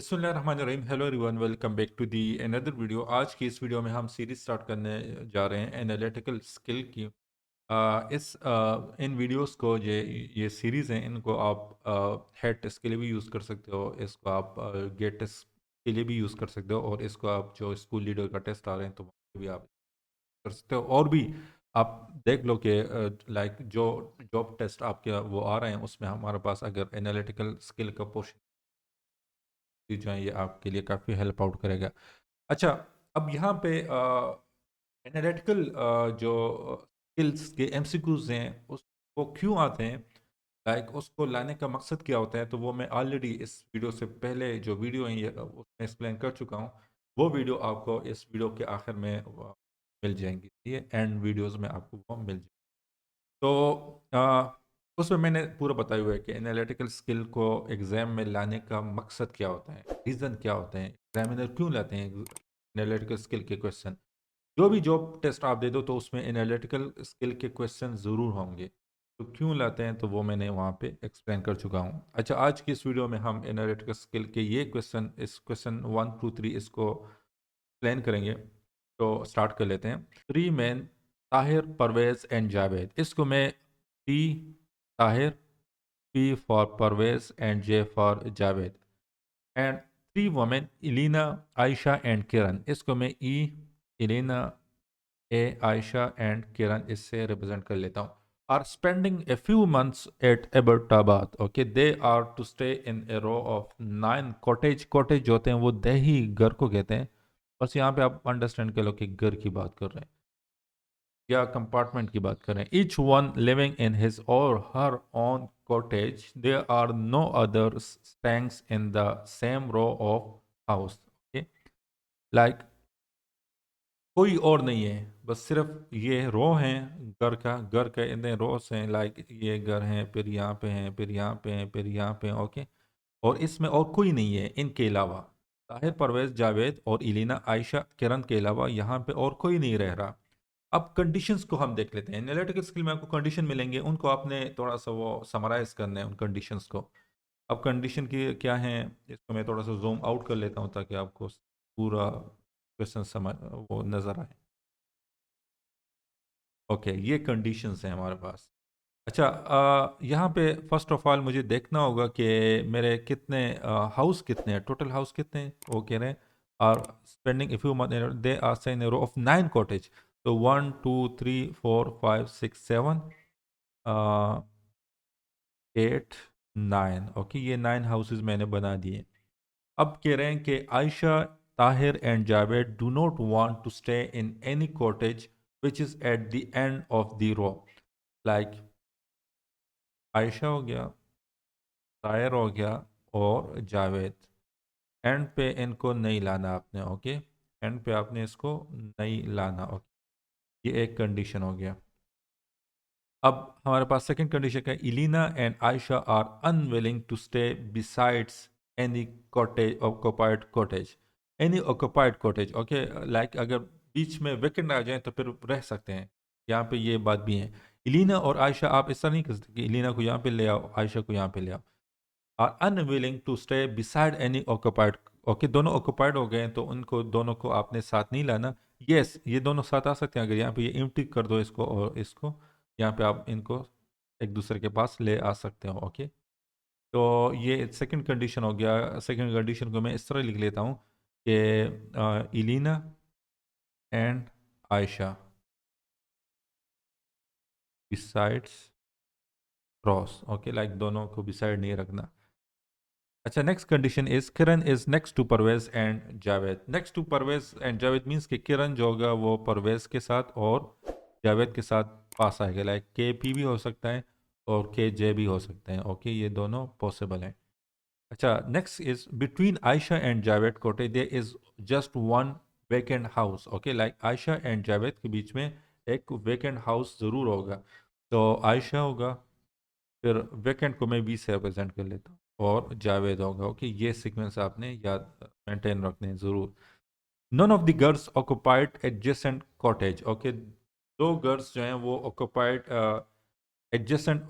बिस्मिल्लाहिर्रहमानिर्रहीम। Hello everyone, welcome back to the another video. आज की इस वीडियो में हम सीरीज स्टार्ट करने जा रहे हैं एनालिटिकल स्किल की। इन वीडियोस को ये सीरीज़ हैं, इनको आप हेड टेस्ट के लिए भी यूज़ कर सकते हो, इसको आप गेट टेस्ट के लिए भी यूज़ कर सकते हो, और इसको आप जो स्कूल लीडर का टेस्ट आ रहे हैं तो वहाँ पे भी आप कर सकते हो। और भी आप देख लो कि लाइक जो जॉब टेस्ट आपके वो आ रहे हैं उसमें हमारे पास अगर एनालिटिकल स्किल का पोर्शन जो है ये आपके लिए काफ़ी हेल्प आउट करेगा। अच्छा, अब यहाँ पे एनालिटिकल जो स्किल्स के एमसीक्यूज हैं उस वो क्यों आते हैं, लाइक उसको लाने का मकसद क्या होता है, तो वो मैं ऑलरेडी इस वीडियो से पहले जो वीडियो है ये उसमें एक्सप्लेन कर चुका हूँ। वो वीडियो आपको इस वीडियो के आखिर में मिल जाएंगी, ये एंड वीडियोस में आपको वो मिल जाएंगी। तो उसमें मैंने पूरा बताया हुआ है कि एनालिटिकल स्किल को एग्ज़ाम में लाने का मकसद क्या होता है, रीज़न क्या होते हैं, एग्जामिनर क्यों लाते हैं एनालिटिकल स्किल के क्वेश्चन। जो भी जॉब टेस्ट आप दे दो तो उसमें एनालिटिकल स्किल के क्वेश्चन ज़रूर होंगे, तो क्यों लाते हैं तो वो मैंने वहाँ पे एक्सप्लेन कर चुका हूँ। अच्छा, आज की इस वीडियो में हम एनालिटिकल स्किल के ये क्वेश्चन, इस क्वेश्चन 1 2 3 इसको एक्सप्लेन करेंगे। तो स्टार्ट कर लेते हैं। Three man, Tahir, Parvez and Javed. इसको मैं T Tahir, P for Parvez and J for Javed. And three women, Elina, Aisha and Kiran. इसको मैं ई इलीना, ए आयशा एंड किरण इससे रिप्रेजेंट कर लेता हूँ। Are spending a few months at Abbottabad. Okay, they are to stay in a row of 9 cottage. Cottage जो होते हैं वो दही घर को कहते हैं। बस यहाँ पे आप अंडरस्टैंड कर लो कि घर की बात कर रहे हैं या कंपार्टमेंट की बात कर रहे हैं। Each one living in his or her own cottage, there are no other stands in the same row of house. Okay, like कोई और नहीं है, बस सिर्फ ये रो हैं घर का। घर के इतने रोस हैं, लाइक ये घर हैं, फिर यहाँ पे हैं, फिर यहाँ पे हैं, फिर यहाँ पे हैं। ओके, और इसमें और कोई नहीं है इनके अलावा। ताहिर, परवेज, जावेद और इलीना, आयशा, किरण के अलावा यहाँ पे और कोई नहीं रह रहा। अब कंडीशंस को हम देख लेते हैं। एनालिटिकल स्किल में आपको कंडीशन मिलेंगे, उनको आपने थोड़ा सा वो समराइज करना है उन कंडीशंस को। अब कंडीशन की क्या है, इसको मैं थोड़ा सा जूम आउट कर लेता हूँ ताकि आपको पूरा क्वेश्चन समझ वो नज़र आए। ओके, ये कंडीशंस हैं हमारे पास। अच्छा, यहाँ पे फर्स्ट ऑफ ऑल मुझे देखना होगा कि मेरे कितने हाउस कितने हैं, टोटल हाउस कितने हैं। वो कह रहे हैं are spending if you they are saying row of 9 cottage. तो 1 2 3 4 5 6 7 8 9। ओके, ये 9 हाउसेज मैंने बना दिए। अब कह रहे हैं कि Ayesha, Tahir and Javed do not want to stay in any cottage which is at the end of the row. Like Ayesha हो गया, ताहिर हो गया और जावेद। एंड पे इनको नहीं लाना आपने। ओके, एंड पे आपने इसको नहीं लाना। ओके, ये एक कंडीशन हो गया। अब हमारे पास सेकंड कंडीशन का, Elina and Aisha are unwilling to stay besides any cottage, occupied cottage. Any occupied cottage. Okay, like अगर बीच में वेकेंट आ जाए तो फिर रह सकते हैं। यहाँ पे ये बात भी है। इलीना और आयशा, आप ऐसा नहीं कर सकते कि इलीना को यहाँ पे ले आओ, आयशा को यहाँ पे ले आओ। Are unwilling to stay beside any occupied. Okay, दोनों ऑक्युपाइड हो गए हैं तो उनको दोनों को आपने साथ नहीं लाना। यस, ये दोनों साथ आ सकते हैं अगर यहाँ पे ये एम्प्टी कर दो इसको और इसको, यहाँ पे आप इनको एक दूसरे के पास ले आ सकते हो। ओके, तो ये सेकंड कंडीशन हो गया। सेकंड कंडीशन को मैं इस तरह लिख लेता हूँ कि Elina and Aisha besides cross. Okay, like दोनों को बिसाइड नहीं रखना। अच्छा, next condition is Kiran is next to Parvez and Javed. Next to Parvez and Javed means कि किरण जो होगा वो परवेज के साथ और जावेद के साथ पास आएगा। लाइक के पी भी हो सकता है और के जे भी हो सकते हैं। ओके, ये दोनों पॉसिबल हैं। अच्छा, next is between Aisha and Javed cottage there is just one vacant house. Okay, like Aisha and Javed के बीच में एक वेकेंट हाउस ज़रूर होगा। तो आयशा होगा, फिर वेकेंट को मैं 20 से रिप्रेजेंट कर लेता हूँ, और जावेद होगा। ओके, ये सीक्वेंस आपने याद मेंटेन रखने हैं ज़रूर। None of the girls occupied adjacent cottage. Okay, दो गर्ल्स जो हैं वो ऑक्युपाइड एडजेसेंट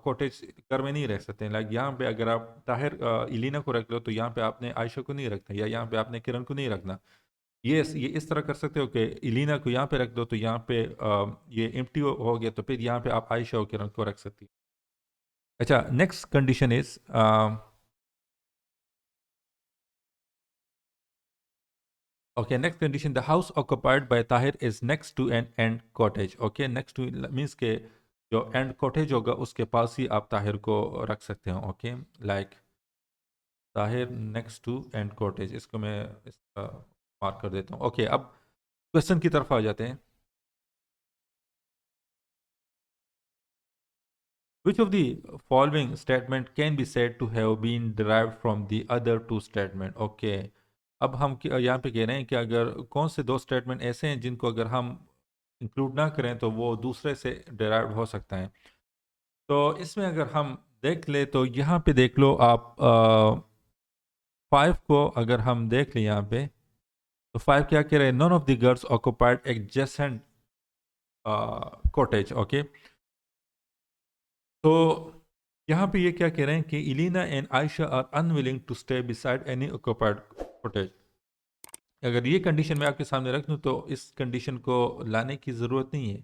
कॉटेज घर में नहीं रह सकते। लाइक यहाँ पे अगर आप ताहिर इलीना को रख लो तो यहाँ पे आपने आयशा को नहीं रखना, या यहाँ पे आपने किरण को नहीं रखना। ये इस तरह कर सकते हो कि इलीना को यहाँ पे रख दो तो यहाँ पे ये एम्प्टी हो गया, तो फिर यहाँ पे आप आयशा और किरण को रख सकती हो। अच्छा, next condition is, okay, next condition, the house occupied by Tahir is next to an end cottage. Okay, next to means के जो end cottage होगा उसके पास ही आप ताहिर को रख सकते हो। Okay, like Tahir next to end cottage, इसको मैं इसका मार्क कर देता हूँ। ओके, अब क्वेश्चन की तरफ आ जाते हैं। Which of the following statement can be said to have been derived from the other two statement? Okay, अब हम यहाँ पे कह रहे हैं कि अगर कौन से दो स्टेटमेंट ऐसे हैं जिनको अगर हम इंक्लूड ना करें तो वो दूसरे से डिराइव हो सकता है। तो इसमें अगर हम देख ले तो यहाँ पे देख लो आप, 5 को अगर हम देख लें यहाँ पे, तो 5 क्या कह रहे हैं, none of the girls occupied adjacent cottage. Okay, तो यहाँ पे ये क्या कह रहे हैं कि Elina and Aisha are unwilling to stay beside any occupied cottage. अगर ये कंडीशन मैं आपके सामने रख दूँ तो इस कंडीशन को लाने की ज़रूरत नहीं है,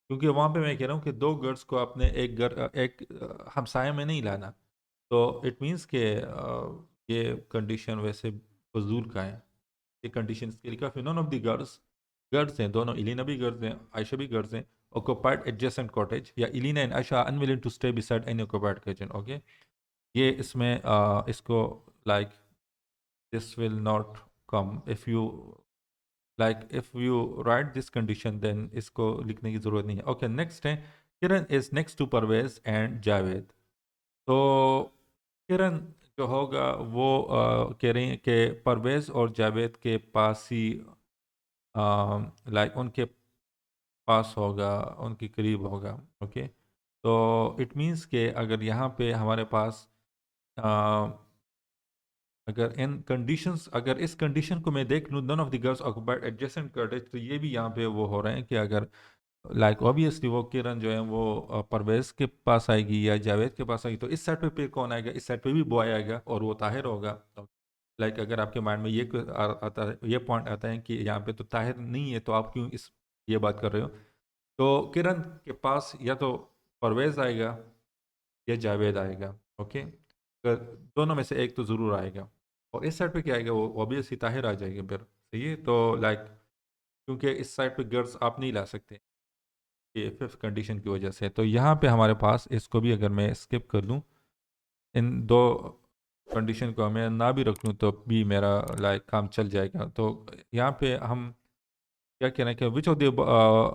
क्योंकि वहाँ पे मैं कह रहा हूँ कि दो गर्ल्स को आपने एक हमसाये में नहीं लाना। तो इट मीन्स के ये कंडीशन वैसे फजूल का है। ये कंडीशन इसके लिए काफ़ी, non of the girls, girls हैं दोनों, इलीना भी गर्ल्स हैं, आयशा भी गर्ल्स हैं, occupied adjacent cottage, या Elina and Aisha unwilling to stay beside any occupied kitchen। Okay, ये इसमें इसको like this will not come if you, like if you write this condition then इसको लिखने की ज़रूरत नहीं है। ओके, नेक्स्ट है, Kiran is next to Parvez and Javed. तो किरण जो होगा वो कह रही है कि परवेज और जावेद के पास ही, लाइक उनके पास होगा, उनके करीब होगा। ओके, तो इट मीन्स के अगर यहाँ पे हमारे पास अगर इन कंडीशंस, अगर इस कंडीशन को मैं देख लूँ, none of the girls occupied adjacent cottage, तो ये भी यहाँ पे वो हो रहे हैं कि अगर लाइक ऑब्वियसली वो किरण जो है वो परवेज के पास आएगी या जावेद के पास आएगी, तो इस साइड पे फिर कौन आएगा, इस साइड पे भी बॉय आएगा और वो ताहिर होगा। लाइक अगर आपके माइंड में आता है, ये पॉइंट आता है कि यहाँ पे तो ताहिर नहीं है, तो आप क्यों इस ये बात कर रहे हो, तो किरण के पास या तो परवेज आएगा या जावेद आएगा। ओके, दोनों में से एक तो ज़रूर आएगा, और इस साइड पे क्या आएगा, वो ऑब्वियसली ताहिर आ जाएगा फिर। सही है, तो लाइक क्योंकि इस साइड पे गर्ल्स आप नहीं ला सकते ये फिफ्थ कंडीशन की वजह से, तो यहाँ पे हमारे पास, इसको भी अगर मैं स्किप कर लूँ, इन दो कंडीशन को मैं ना भी रख लूँ तो भी मेरा लाइक काम चल जाएगा। तो यहाँ पे हम क्या कह रहे हैं कि which of the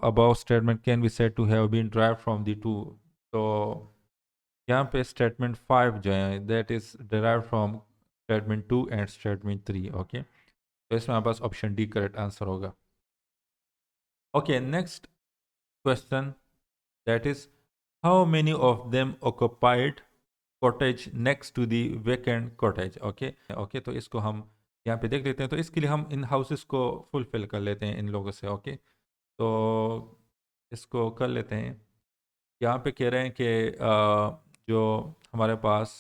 above statement can be said to have been derived from the two. तो यहाँ पे स्टेटमेंट 5 जो है that is derive from statement 2 and statement 3। Okay, तो इसमें हमारे पास ऑप्शन डी करेक्ट आंसर होगा। Okay, next question, that is how many of them occupied cottage next to the vacant cottage. Okay okay, तो इसको हम यहाँ पे देख लेते हैं। तो इसके लिए हम इन हाउसेस को फुलफिल कर लेते हैं इन लोगों से। ओके, तो इसको कर लेते हैं। यहाँ पे कह रहे हैं कि जो हमारे पास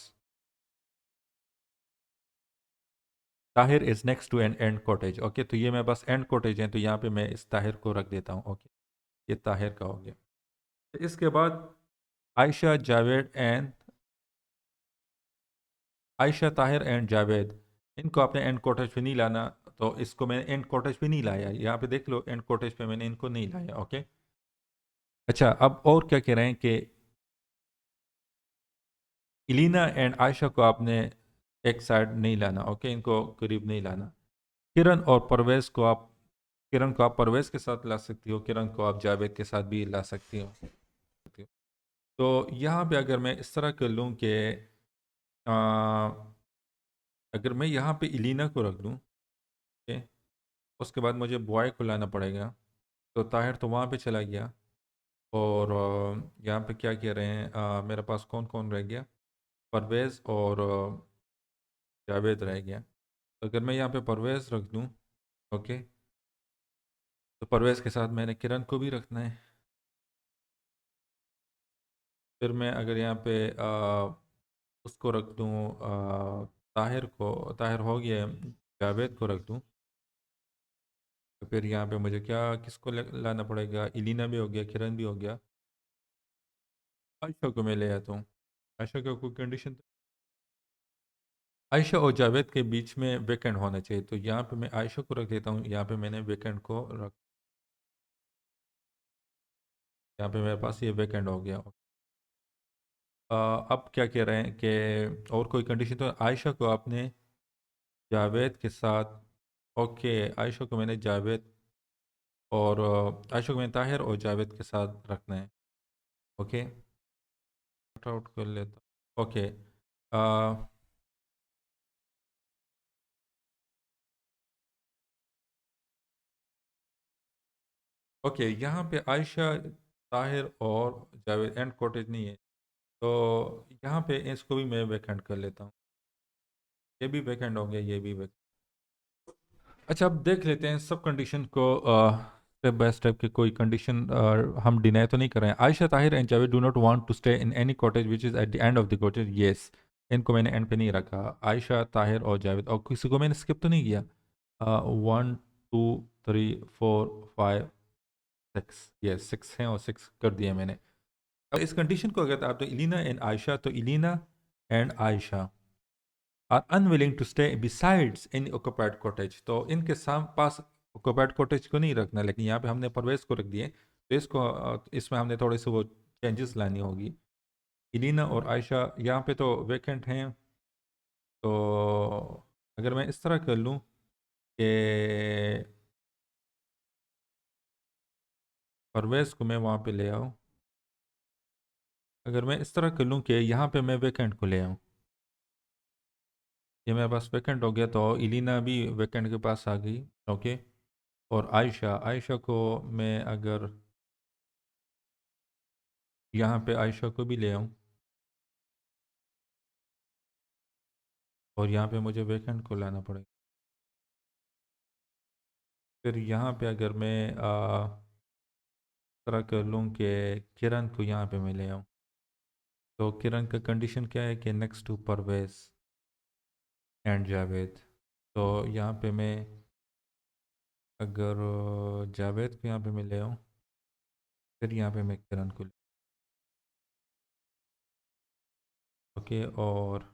Tahir is next to an end cottage. Okay, तो ये मैं बस एंड कॉटेज है, तो यहाँ पे मैं इस ताहिर को रख देता हूँ। ओके, ये ताहिर का हो गया। तो इसके बाद आयशा जावेद एंड आयशा ताहिर एंड जावेद, इनको आपने एंड कॉटेज पे नहीं लाना, तो इसको मैंने एंड कॉटेज पे नहीं लाया। यहाँ पे देख लो, एंड कॉटेज पे मैंने इनको नहीं लाया। ओके, अच्छा, अब और क्या कह रहे हैं कि इलीना एंड आयशा को आपने एक साइड नहीं लाना। ओके, इनको करीब नहीं लाना। किरण और परवेज को आप, किरण को आप परवेज के साथ ला सकती हो, किरण को आप जावेद के साथ भी ला सकती हो। तो यहाँ पे अगर मैं इस तरह कर लूँ कि अगर मैं यहाँ पे इलीना को रख लूँ, ओके, उसके बाद मुझे बॉय को लाना पड़ेगा, तो ताहिर तो वहाँ पे चला गया, और यहाँ पे क्या कह रहे हैं, मेरे पास कौन कौन रह गया, परवेज़ और जावेद रह गया। तो अगर मैं यहाँ पे परवेज़ रख दूँ, ओके, तो परवेज़ के साथ मैंने किरण को भी रखना है। फिर मैं अगर यहाँ पे उसको रख दूँ, ताहिर हो गया, जावेद को रख दूँ, तो फिर यहाँ पे मुझे क्या किसको लाना पड़ेगा? इलीना भी हो गया, किरण भी हो गया, आयशा को मैं ले आता हूँ। आयशा का कोई कंडीशन? आयशा और जावेद के बीच में वेकेंट होना चाहिए, तो यहाँ पे मैं आयशा को रख देता हूँ, यहाँ पे मैंने वेकेंट को रख, यहाँ पे मेरे पास ये वेकेंट हो गया। अब क्या कह रहे हैं कि और कोई कंडीशन? तो आयशा को आपने जावेद के साथ, ओके, आयशा को मैंने जावेद और आयशा को मैंने ताहिर और जावेद के साथ रखना है। ओके, आउट कर लेता, ओके। ओके, यहाँ पे आयशा, ताहिर और जावेद, एंड कॉटेज नहीं है, तो यहाँ पे इसको भी मैं वैकेंट कर लेता हूँ। ये भी वैकेंट हो गया, ये भी वैकेंट। अच्छा, अब देख लेते हैं सब कंडीशन को स्टेप बाय स्टेप के। कोई कंडीशन हम डिनाई तो नहीं कर रहे हैं। Ayesha, Tahir and Javed do not want to stay in any cottage which is at the end of the cottage. Yes, इनको मैंने एंड पे नहीं रखा। आयशा, ताहिर और जावेद, और किसी को मैंने स्किप तो नहीं किया? 1 2 3 4 5 6, यस 6 हैं और 6 कर दिया मैंने। अब इस कंडीशन को अगर आप तो इलीना एंड आयशा, तो Elina and Aisha are unwilling to stay besides in occupied cottage, तो इनके पास ऑक्युपाइड कॉटेज को नहीं रखना, लेकिन यहाँ पे हमने परवेज को रख दिए, तो इसको इसमें हमने थोड़े से वो चेंजेस लानी होगी। इलीना और आयशा यहाँ पे तो वेकेंट हैं, तो अगर मैं इस तरह कर लूँ कि परवेज को मैं वहाँ पे ले आऊँ, अगर मैं इस तरह कर लूँ कि यहाँ पे मैं वेकेंट को ले आऊँ, ये मेरे पास वैकेंट हो गया, तो इलीना भी वैकेंट के पास आ गई। ओके, और आयशा, आयशा को मैं अगर यहाँ पे आयशा को भी ले आऊँ, और यहाँ पे मुझे वैकेंट को लाना पड़ेगा। फिर यहाँ पे अगर मैं तरह कर लूँ कि किरण को यहाँ पे मैं ले आऊँ, तो किरण का कंडीशन क्या है कि next to Parvez and Javed, तो यहाँ पे मैं अगर जावेद को यहाँ पे मैं ले आऊँ, फिर यहाँ पे मैं किरण को ले, ओके, और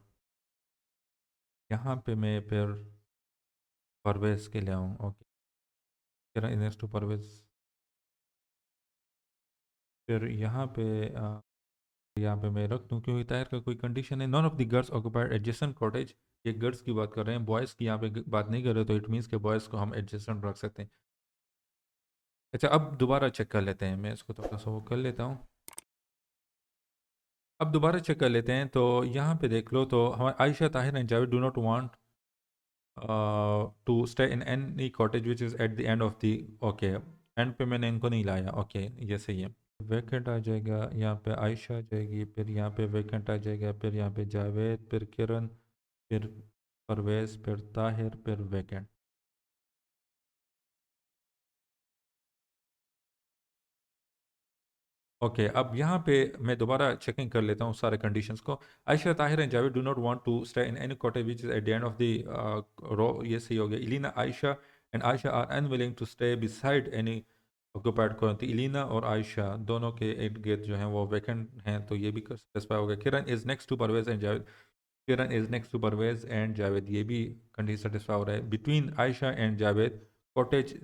यहाँ पे मैं फिर परवेज के ले आऊँ, okay, Kiran next to Parvez. फिर यहाँ पे मैं रख दूँ, क्योंकि ताहिर का कोई कंडीशन है, non of the girls occupied adjacent cottage, ये गर्ल्स की बात कर रहे हैं, बॉयज़ की यहाँ पे बात नहीं कर रहे, तो इट मीन्स के बॉयज़ को हम एडजेसेंट रख सकते हैं। अच्छा, अब दोबारा चेक कर लेते हैं, मैं इसको थोड़ा सा वो कर लेता हूँ। अब दोबारा चेक कर लेते हैं, तो यहाँ पे देख लो, तो हमारे Ayesha, Tahir and Javed do not want to stay in any cottage which is at the end of the, okay, and पे मैंने इनको नहीं लाया, ओके, ये सही है। वैकेंट आ जाएगा, यहाँ पे आयशा आ जाएगी, फिर यहाँ पे वैकेंट आ जाएगा, फिर यहाँ पे जावेद, फिर किरण, फिर परवेज, फिर ताहिर, फिर वैकेंट। ओके, अब यहाँ पे मैं दोबारा चेकिंग कर लेता हूँ सारे कंडीशंस को। Aisha, Tahir and Javed do not want to stay in any cottage which is at the end of the row, ये सही हो गया। Elina, Aisha and Aisha are unwilling to stay beside any occupied cottage, Elina और आयशा दोनों के इर्द गिर्द जो हैं वो वैकेंट हैं, तो ये भी सेटिस्फाई हो गया। Kiran is next to Parvez and Javed, Kiran is next to Parvez and Javed, ये भी कंडीशन सेटिस्फाई हो रहा है। Between Aisha and Javed cottage,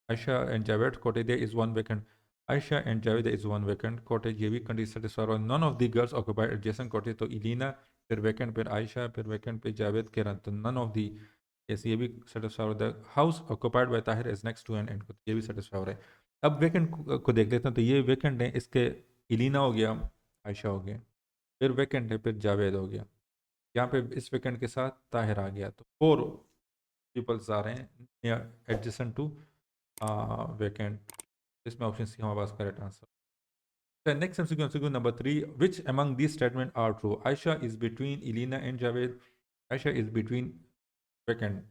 Aisha and Javed cottage there is one vacant. Aisha and Javed there is one vacant cottage, ये भी कंडीशन सेटिस्फाई और none of the girls occupied adjacent cottage, तो इलीना, फिर वैकेंट, फिर आयशा, फिर वैकेंट पे जावेद, किरण, तो none of the, ऐसे ये भी सेटिस्फाई हो रहा है। House occupied by Tahir is next to an end, ये भी सेटिस्फाई हो रहा है। अब वैकेंट को देख लेते हैं, तो ये वैकेंट है, इसके इलीना हो गया, आयशा हो गया, फिर वैकेंट है, फिर जावेद हो गया, यहाँ पे इस वैकेंट के साथ ताहिर आ गया, तो 4 पीपल्स आ रहे हैं एडजेसेंट टू वैकेंट, इसमें ऑप्शन सी हमारे पास correct answer. The next MCQ number 3, which among these statements are true? Aisha is between Elena and Javed. Aisha is between vacant.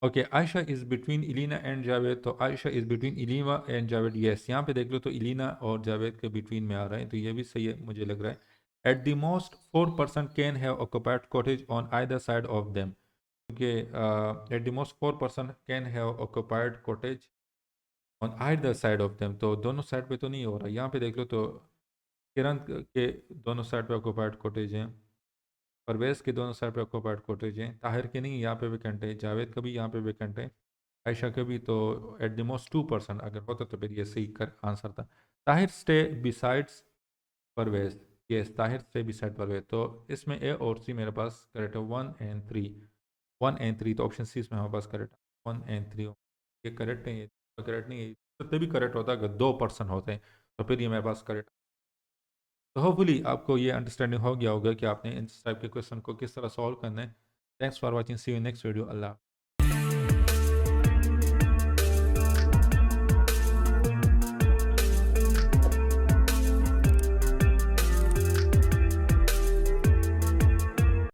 Okay, Aisha is between Elina and Javed, तो Aisha is between Elina and Javed, yes, यहाँ पे देख लो तो इलीना और जावेद के बिटवीन में आ रहा है, तो ये भी सही है मुझे लग रहा है। At the most 4 person can have occupied cottage on either side of them, क्योंकि at the most 4 person can have occupied cottage on either side of them, तो दोनों साइड पे तो नहीं हो रहा, यहाँ पे देख लो तो किरण के दोनों साइड पे ऑक्यूपाइड कॉटेज हैं, परवेज़ के दोनों साइड पे ऑक्यूपाइड कॉटेज हैं, ताहिर के नहीं, यहाँ पे वेकेंट है, जावेद का भी यहाँ पे वेकेंट है, आयशा के भी, तो एट द मोस्ट 2% अगर होता तो फिर ये सही कर आंसर था। Tahir stay besides Parvez, yes, Tahir stay beside Parvez, तो इसमें ए और सी मेरे पास करेक्ट है, 1 एंड 3, 1 एंड 3, तो ऑप्शन सी इसमें हमारे पास करेक्ट है, 1 एंड 3, ये करेक्ट है, ये करेक्ट नहीं है, तो तभी करेक्ट होता है अगर 2% होते हैं, तो फिर ये मेरे पास करेक्ट। तो होपफुली आपको ये अंडरस्टैंडिंग हो गया होगा कि आपने इस टाइप के क्वेश्चन को किस तरह सॉल्व करना है। Thanks for watching, see you next video, Allah.